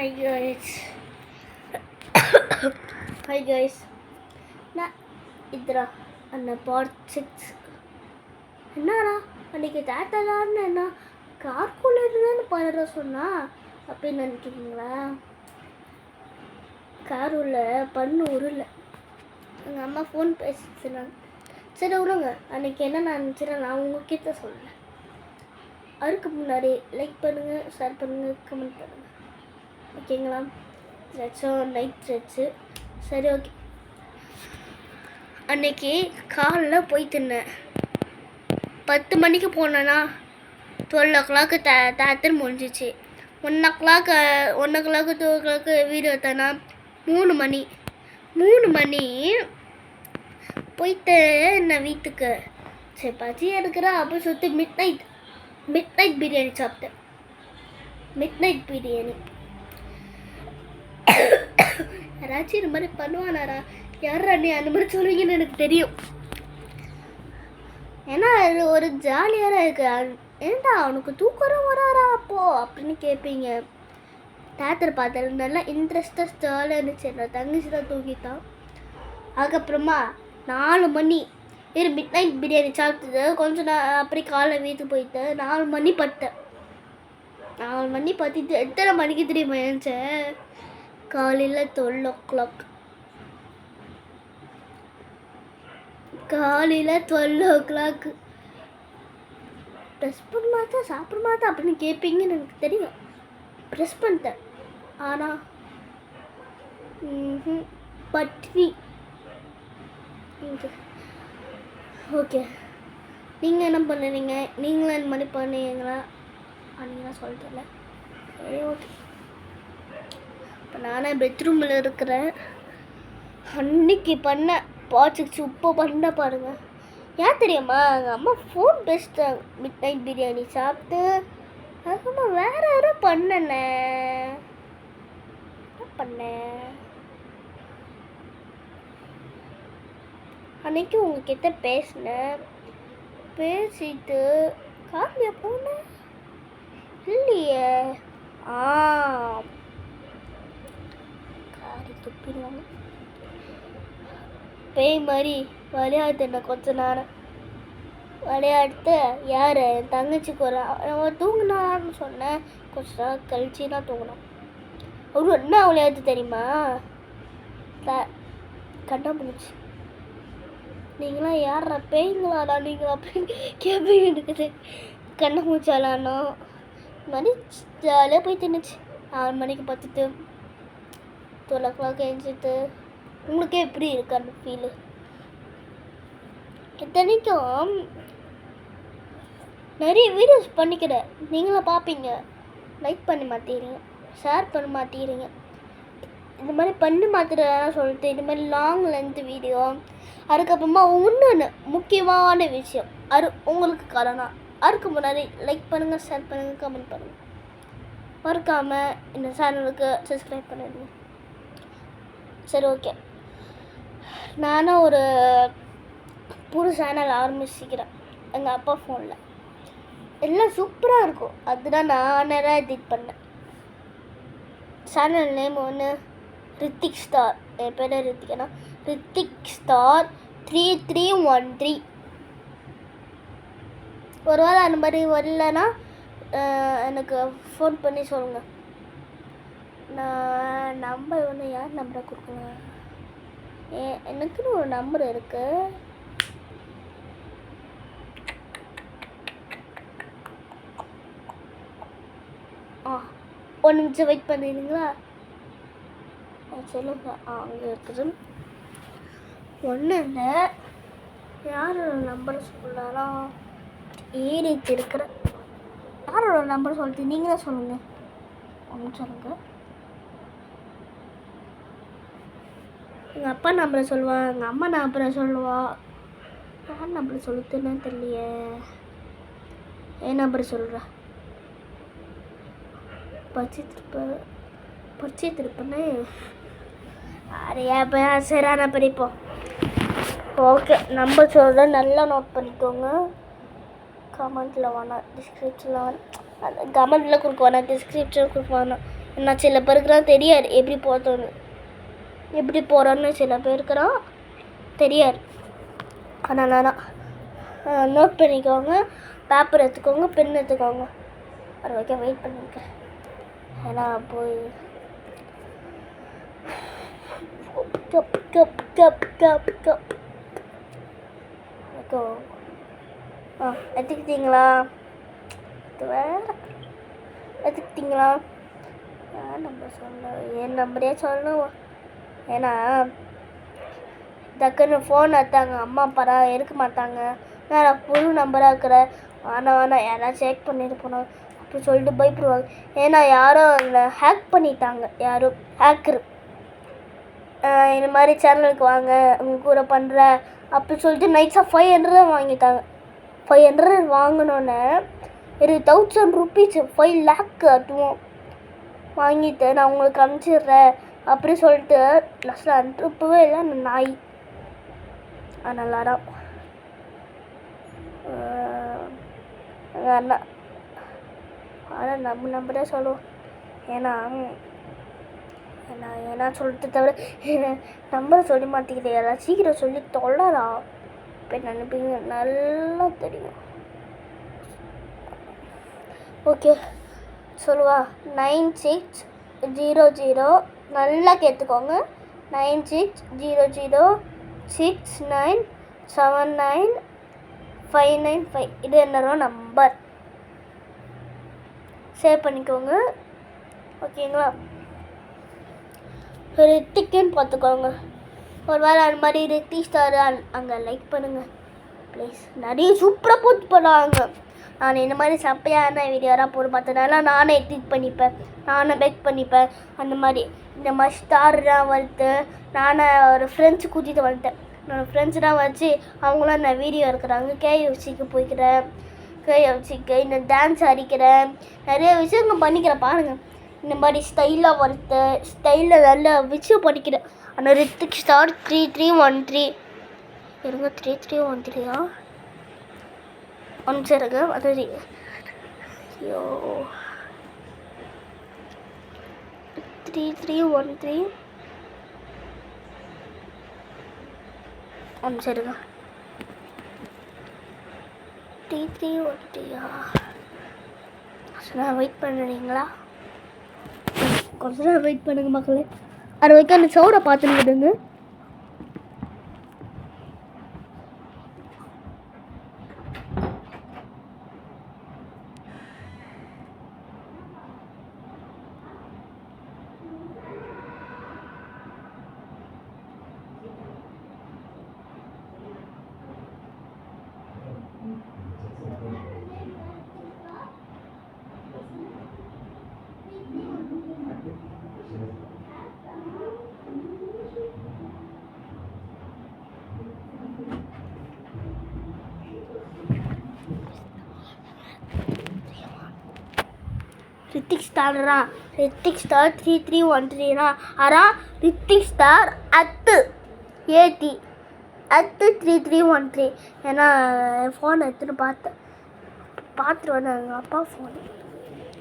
Hi guys. Hi guys. நான் இதுரா அந்த part 6 என்னடா அன்றைக்கி தாத்தாலான்னு என்ன கார்க்குள்ளே இருந்தேன்னு பண்ண சொன்னா அப்படின்னு நினைக்கிறீங்களா? கார் உள்ள பண்ணு உருளை எங்கள் அம்மா ஃபோன் பேசிச்சுனாங்க. சரி விடுங்க. அன்றைக்கி என்ன நான் நினச்சிட்டேன் நான் உங்ககிட்ட சொல்கிறேன். அதுக்கு முன்னாடி லைக் பண்ணுங்கள், ஷேர் பண்ணுங்கள், கமெண்ட் பண்ணுங்கள். ஓகேங்களா? நைட் வச்சு சரி ஓகே. அன்னைக்கு காலில் போய்ட்டுருந்தேன். 10 மணிக்கு போனேன்னா 12 தாத்தன் முடிஞ்சிச்சு. 1 o'clock 2 o'clock வீடு எடுத்தேன்னா 3 மணி போயிட்டு நான் வீட்டுக்கு சரி பச்சி எடுக்கிறா அப்படின்னு சொல்லிட்டு மிட் நைட் பிரியாணி சாப்பிட்டேன். மிட் பிரியாணி யாராச்சும் இந்த மாதிரி பண்ணுவானாரா? யாரா நீ அந்த மாதிரி சொல்லுவீங்கன்னு எனக்கு தெரியும். ஏன்னா அது ஒரு ஜாலியாக இருக்கு. ஏன்டா அவனுக்கு தூக்கம் வராரா அப்போ அப்படின்னு கேட்பீங்க. தேட்டர் பார்த்தது நல்லா இன்ட்ரெஸ்டாக ஜாலியாக இருந்துச்சு. என்னோட தங்கச்சி தான் தூக்கிட்டான். அதுக்கப்புறமா 4 மணி மிட் நைட் பிரியாணி சாப்பிட்டது. கொஞ்சம் நான் அப்படி காலை வீட்டுக்கு போயிட்டு 4 மணி பட்டேன். 4 மணி பற்றிட்டு எத்தனை மணிக்கு தெரியுமா எழுந்தேன்? காலையில் 12 o'clock. காலையில் 12 o'clock. ப்ரெஸ் பண்ண மாட்டேன் சாப்பிட மாட்டேன் அப்படின்னு கேட்பீங்கன்னு எனக்கு தெரியும். ப்ரெஸ் பண்ணிட்டேன். ஆனால் பட்னி. ஓகே, நீங்கள் என்ன பண்ணுறீங்க? நீங்களும் இந்த மாதிரி பண்ணுவீங்களா? அப்படின்னா சொல்லிட்டல. சரி ஓகே. இப்போ நானே பெட்ரூமில் இருக்கிறேன். அன்னைக்கு பண்ண பாட்சிக்ஸ் இப்போ பண்ண பாருங்கள். ஏன் தெரியுமா? எங்கள் அம்மா ஃபோன் பேசிட்டாங்க. மிட் நைட் பிரியாணி சாப்பிட்டு அதுக்கப்புறமா வேறு யாரோ பண்ணேன். அன்னைக்கு உங்ககிட்ட பேசினேன். பேசிட்டு காலையா போனேன் இல்லையே. காரி துப்பிடுவாங்க. பேய் மாதிரி விளையாடுன கொஞ்ச நேரம் விளையாடுத்து. யார் என் தங்கச்சிக்கு அவன் தூங்கினான்னு சொன்னேன். கொஞ்ச நேரம் கழிச்சு தான் தூங்கினான். அவரு என்ன விளையாட்டு தெரியுமா? கண்டுபிடிச்சி நீங்களாம் யாரா பேய்ங்களாடா நீங்கள் அப்படின்னு கேட்பீங்க. இருக்குது கண்ணை மூச்சாலானோ இந்த மாதிரி ஜாலியாக போய் தின்னுச்சு. 6 மணிக்கு பார்த்துட்டு 12 o'clock எழுந்திட்டு. உங்களுக்கே எப்படி இருக்கு அந்த ஃபீலு? இத்தனைக்கும் நிறைய வீடியோஸ் பண்ணிக்கிறேன். நீங்களும் பார்ப்பீங்க. லைக் பண்ணி மாற்றிடுறீங்க, ஷேர் பண்ணி மாற்றிடுறீங்க. இந்த மாதிரி பண்ணி மாற்றிடுறேன் சொல்லிட்டு இந்த மாதிரி லாங் லென்த் வீடியோ. அதுக்கப்புறமா இன்னொன்று முக்கியமான விஷயம் அது உங்களுக்கு காரணம். அதுக்கு முன்னாடி லைக் பண்ணுங்கள், ஷேர் பண்ணுங்கள், கமெண்ட் பண்ணுங்கள். மறக்காமல் இந்த சேனலுக்கு சப்ஸ்கிரைப் பண்ணிடுங்க. சரி ஓகே. நானும் ஒரு புது சேனல் ஆரம்பிச்சிக்கிறேன் எங்கள் அப்பா ஃபோனில். எல்லாம் சூப்பராக இருக்கும். அதுதான் நான் நிறையா எடிட் பண்ணேன். சேனல் நேம் ஒன்று ரித்திக் ஸ்டார். என் பேர் ரித்திக்னா ரித்திக் ஸ்டார் 3313. ஒரு வேளை அந்த மாதிரி வரலன்னா எனக்கு ஃபோன் பண்ணி சொல்லுங்கள். நான் நம்பர் ஒன்று யார் நம்பரை கொடுக்கலாம்? எனக்குன்னு ஒரு நம்பர் இருக்குது. ஒரு நிமிஷம் வெயிட் பண்ணிடுங்களா? சொல்லுங்க. அங்கே இருக்குது. ஒன்றும் இல்லை. யாரோட நம்பர் சொல்லலாம்? ஏறிட்டு இருக்கிற யாரோட நம்பர் சொல்லிட்டு நீங்கள் தான் சொல்லுங்கள். ஒன்று சொல்லுங்கள். எங்கள் அப்பா நம்பரை சொல்லுவாள், எங்கள் அம்மா நம்பரை சொல்லுவாள். யார் நம்பரை சொல்லுதுன்னு தெரியலையே. என் நம்பரை சொல்கிறேன். பறிச்சு திருப்பண்ணே அரையா சரியான படிப்போம். ஓகே, நம்பர் சொல்கிறேன். நல்லா நோட் பண்ணிக்கோங்க. கமெண்ட்டில் வேணாம், டிஸ்கிரிப்ஷனில் வேணாம். அந்த கமெண்ட்டில் கொடுக்க வேணாம், டிஸ்கிரிப்ஷன் கொடுக்க வேணாம். நான் சில பேருக்குலாம் தெரியாது எப்படி போகிறோன்னு சில பேருக்குலாம் தெரியாது. அதனால தான் நோட் பண்ணிக்கோங்க, பேப்பர் எடுத்துக்கோங்க, பென் எடுத்துக்கோங்க. அது வரைக்கும் வெயிட் பண்ணியிருக்கேன். ஏன்னா போய் எடுத்துக்கிட்டீங்களா? எடுத்துக்கிட்டீங்களா? நம்பர் சொல்ல என் நம்பரே சொல்லணும். ஏன்னா டக்குன்னு ஃபோன் எடுத்தாங்க, அம்மா அப்பா எடுக்க மாட்டாங்க. நான் புது நம்பராக இருக்கிற வேணாம் யாராவது செக் பண்ணிட்டு போனோம் அப்படி சொல்லிட்டு பயப்படுவாங்க. ஏன்னா யாரோ இல்லை ஹேக் பண்ணிட்டாங்க, யாரும் ஹேக்கரு. இந்த மாதிரி சேனலுக்கு வாங்க உங்கள் கூட பண்ணுற அப்படி சொல்லிட்டு நைட்ஸாக 500 வாங்கிட்டாங்க. 500 வாங்கினோன்னே ஒரு 1000 rupees 5 lakh அதுவும் வாங்கிட்டு நான் உங்களுக்கு அனுப்பிச்சிடுறேன் அப்படி சொல்லிட்டு லாஸ்ட்டில் அனுப்பவே இல்லை அந்த நாய். அதனால தான் அண்ணா ஆனால் நம்ம நம்பரே சொல்லுவோம். ஏன்னா சொல்லிட்டு தவிர நம்பரை சொல்ல மாட்டேங்குது. யாராவது சீக்கிரம் சொல்லி தொல்லலாம். இப்போ நினைப்பீங்க நல்லா தெரியும். ஓகே சொல்லுவா. 9600 நல்லா கேட்டுக்கோங்க. 9600697995 இது என்னோட நம்பர். சேவ் பண்ணிக்கோங்க. ஓகேங்களா? ரித்திக்குன்னு பார்த்துக்கோங்க. ஒரு வேளை அந்த மாதிரி ரித்திக் ஸ்டார் அங்கே லைக் பண்ணுங்கள் ப்ளீஸ். நிறைய சூப்பராக போட்டு போடுவாங்க. நான் இந்த மாதிரி சப்பையான வீடியோலாம் போட்டு பார்த்தனால நானே எடிட் பண்ணிப்பேன், நானே பேக் பண்ணிப்பேன். அந்த மாதிரி இந்த மாதிரி ஸ்டார்லாம் வளர்த்து நானே ஒரு ஃப்ரெண்ட்ஸு கூட்டிகிட்டு வந்துட்டேன். நான் ஃப்ரெண்ட்ஸ்லாம் வச்சு அவங்களாம் நான் வீடியோ இருக்கிறாங்க. கேஎஃப்சிக்கு போய்க்கிறேன், கேஎஃப்சிக்கு இந்த டான்ஸ் அடிக்கிறேன், நிறைய விஷயங்கள் பண்ணிக்கிறேன் பாருங்கள். இந்த மாதிரி ஸ்டைலாக வளர்த்து ஸ்டைலில் நல்லா விஷயம் பண்ணிக்கிறேன். ஆனால் ரித்திக் ஸ்டார் 3313 இருங்க 3313 அனுப்பிச்சிருங்க. அது ஐயோ 3313 அனுப்பிச்சிருங்க. 3313 வெயிட் பண்ணுறீங்களா? கொஞ்ச நேரம் வெயிட் பண்ணுங்க மக்களே. அது வரைக்கும் அந்த சோரை பார்த்துக்கிடுங்க. ரித்திக் ஸ்டார் 3313 அரா ரித்திக் ஸ்டார் அத்து 3313. ஏன்னா ஃபோன் எடுத்துன்னு பார்த்துட்டு வந்தேன் எங்கள் அப்பா ஃபோன்.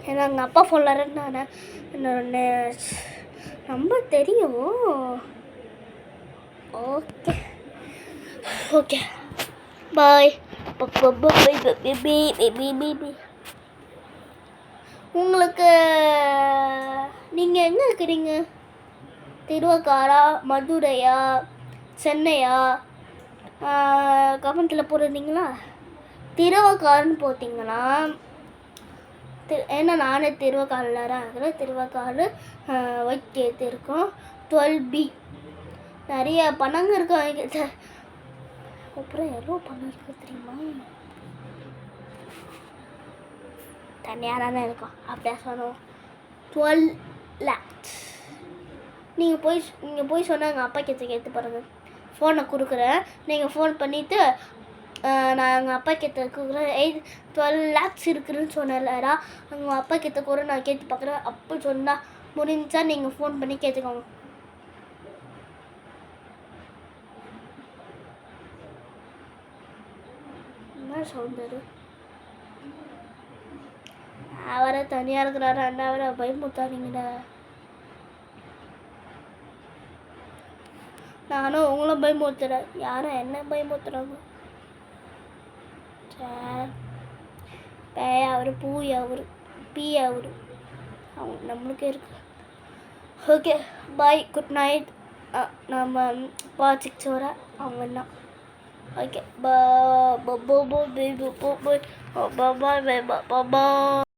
ஏன்னா எங்கள் அப்பா ஃபோனில் இருந்தானே என்னோட நம்பர் தெரியும். Okay bye. உங்களுக்கு நீங்கள் எங்கே இருக்கிறீங்க? திருவக்காரா, மதுரையா, சென்னையா? கமெண்ட்டில் போடுறீங்களா? திருவக்காருன்னு போட்டிங்கன்னா ஏன்னா நானே திருவக்காரில் தான் இருக்கிறேன். திருவக்காடு ஒயிட் கேத்து இருக்கும் 12B. நிறைய பணங்க இருக்காங்க. அப்புறம் எவ்வளோ பணம் இருக்குது தெரியுமா? தனியாக தானே இருக்கும் அப்படியே சொன்னோம். 12 lakhs. நீங்கள் போய் சொன்னால் எங்கள் அப்பா கேட்டு பாருங்கள். ஃபோனை கொடுக்குறேன், நீங்கள் ஃபோன் பண்ணிவிட்டு நான் எங்கள் அப்பா கிட்ட கொடுக்குறேன். 12 lakhs இருக்குதுன்னு சொன்னேன்லடா, எங்கள் அப்பா கிட்ட கூட நான் கேட்டு பார்க்குறேன். அப்படி சொன்னால் முடிஞ்சா நீங்கள் ஃபோன் பண்ணி கேட்டுக்கோங்க. என்ன சவுண்டரு? அவரை தனியாக இருக்கிறாரு அவரை பயமுத்தாதீங்கடா. நானும் உங்களை பயமுத்துறேன். யாரும் என்ன பயமுத்துறாங்க? சார் பேய் அவர் பூய் அவர் பீ அவர் அவங்க நம்மளுக்கே இருக்கு. Okay bye, good night. நம்ம பாசிக்ஸ் வர அவங்க என்ன. Okay, bye bye bye bye bye bye bye bye bye bye bye.